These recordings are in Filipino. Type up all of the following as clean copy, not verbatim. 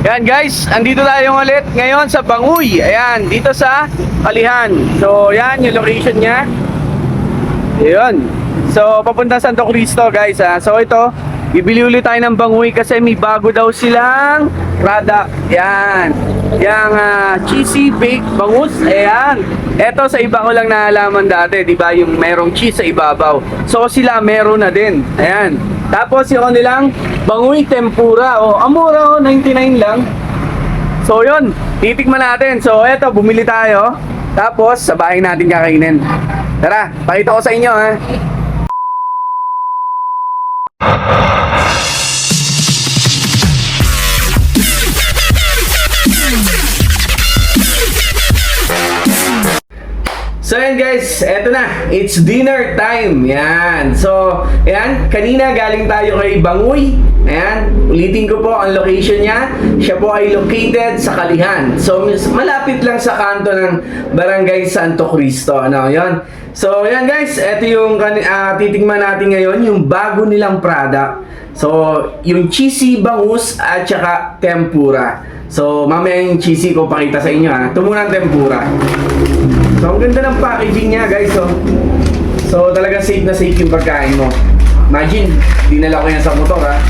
Yan guys, andito tayo ulit ngayon sa Banguy. Ayan, dito sa Kalihan. So, yan yung location niya. Ayun. So, papunta Santo Cristo guys ha. So, ito, bibili ulit tayo ng Banguy kasi may bago daw silang product. Yan. Yang cheesy baked bangus. Ayan. Ito sa iba ko lang naalaman dati, di ba? Yung merong cheese sa ibabaw. So, sila meron na din. Ayan. Tapos yung kanilang Banguy tempura. Oh, amura oh, 99 lang. So yun, titikman natin. So eto, bumili tayo. Tapos sa bahay natin kakainin. Tara, pakita ko sa inyo ha. So yan guys, eto na, it's dinner time. Yan. So, yan, kanina galing tayo kay Banguy. Ayan, ulitin ko po ang location niya. Siya po ay located sa Kalihan. So, malapit lang sa kanto ng Barangay Santo Cristo. Ano, yan. So, yan guys, eto yung titikman natin ngayon, yung bago nilang product. So, yung cheesy bangus at saka tempura. So, mamaya yung cheesy ko pakita sa inyo ha. Ito muna ang tempura. So, ang ganda ng packaging niya guys. So talaga safe na safe yung pagkain mo. Imagine, dinala ko yan sa motor ha.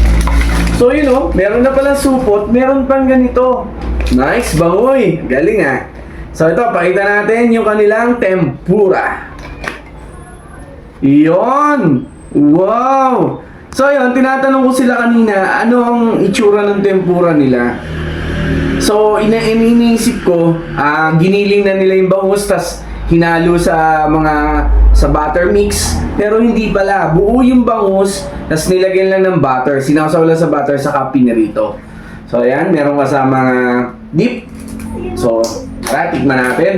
So yun o, meron na palang supot, meron pang ganito. Nice, Banguy. Galing ha. So ito, pakita natin yung kanilang tempura. Iyon. Wow. So yun, tinatanong ko sila kanina, ano ang itsura ng tempura nila. So, iniisip ko, giniling na nila yung bangus, tas hinalo sa butter mix. Pero hindi pala, buo yung bangus, tas nilagyan lang ng butter. Sinasaw lang sa butter, saka pinirito. So, ayan, meron kasamang dip. So, tara, tikman natin.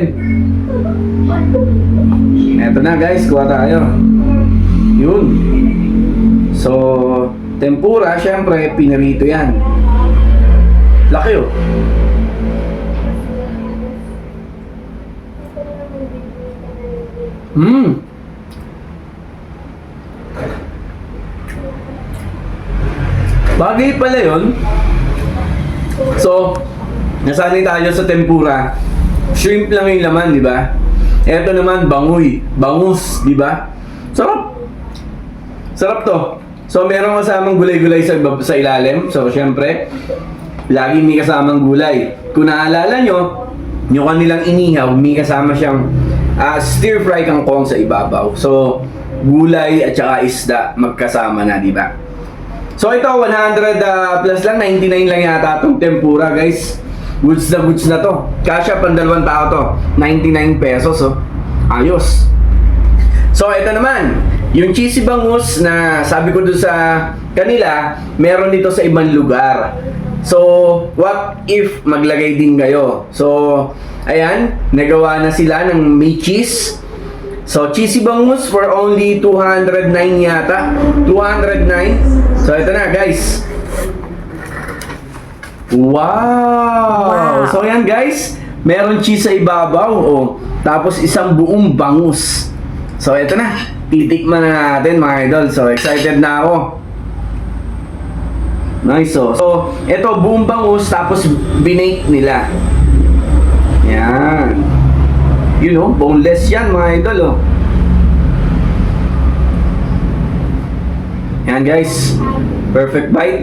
Eto na guys, kuha tayo. Yun. So, tempura, syempre, pinirito yan. Laki oh. Bagay pala yun. So, nasanay tayo sa tempura. Shrimp lang yung laman, di ba? Ito naman, banguy. Bangus, di ba? Sarap. Sarap to. So, meron kasamang gulay-gulay sa ilalim. So, syempre, lagi may kasamang gulay. Kung naalala nyo, yung kanilang inihaw, may kasama siyang stir fry kangkong sa ibabaw. So, gulay at saka isda magkasama na, di ba? So, ito, 100 plus lang, 99 lang yata itong tempura, guys. Goods na to. Kasya pang dalawang tao to. 99 pesos, oh. Ayos. So, ito naman, yung cheesy bangus na sabi ko doon sa kanila, meron dito sa ibang lugar. So, what if maglagay din kayo? So, ayan, nagawa na sila ng may cheese. So, cheesy bangus for only 209 yata. 209. So, ito na guys. Wow! So, ayan guys, meron cheese sa ibabaw. Oh. Tapos, isang buong bangus. So, ito na. Titikman na natin mga idol. So, excited na ako. Nice oh. So, ito buong bangus tapos binake nila. Yan. You know, boneless yan mga idol oh. Yan guys. Perfect bite.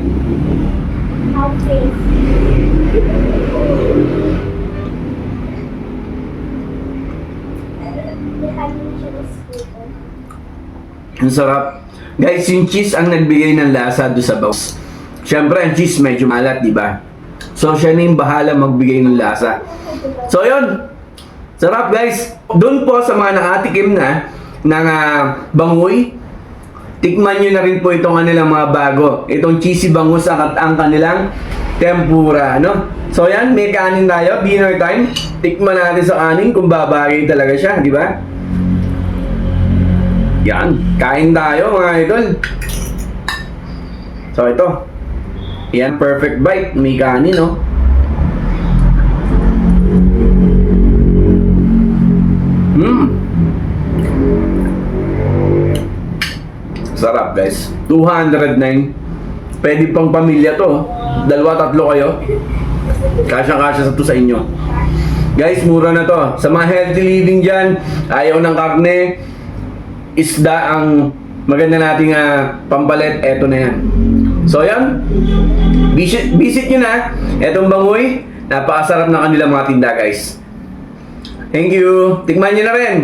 Ang sarap. Guys, yung cheese ang nagbigay ng lasa doon sa bangus. Siyempre, ang cheese medyo malat, di ba? So, siya na yung bahala magbigay ng lasa. So, yun. Sarap, guys. Doon po sa mga nakatikim na ng banguy, tikman nyo na rin po itong kanilang mga bago. Itong cheesy bangus ang kanilang tempura, no? So, yan. May kanin tayo. Dinner time. Tikman natin sa kanin kung babagay talaga siya, di ba? Yan. Kain tayo, mga idol. So, ito. Yan, perfect bite. May kanin, no? Sarap, guys. 209. Pwede pang pamilya to. 2-3 kayo. Kasya-kasya sa to sa inyo. Guys, mura na to. Sa mga healthy living dyan, ayaw ng karne, isda ang maganda nating pampalit. Eto na yan. So yan, visit nyo na. Etong Bangoy, napakasarap na kanilang mga tinda guys. Thank you. Tikman nyo na rin.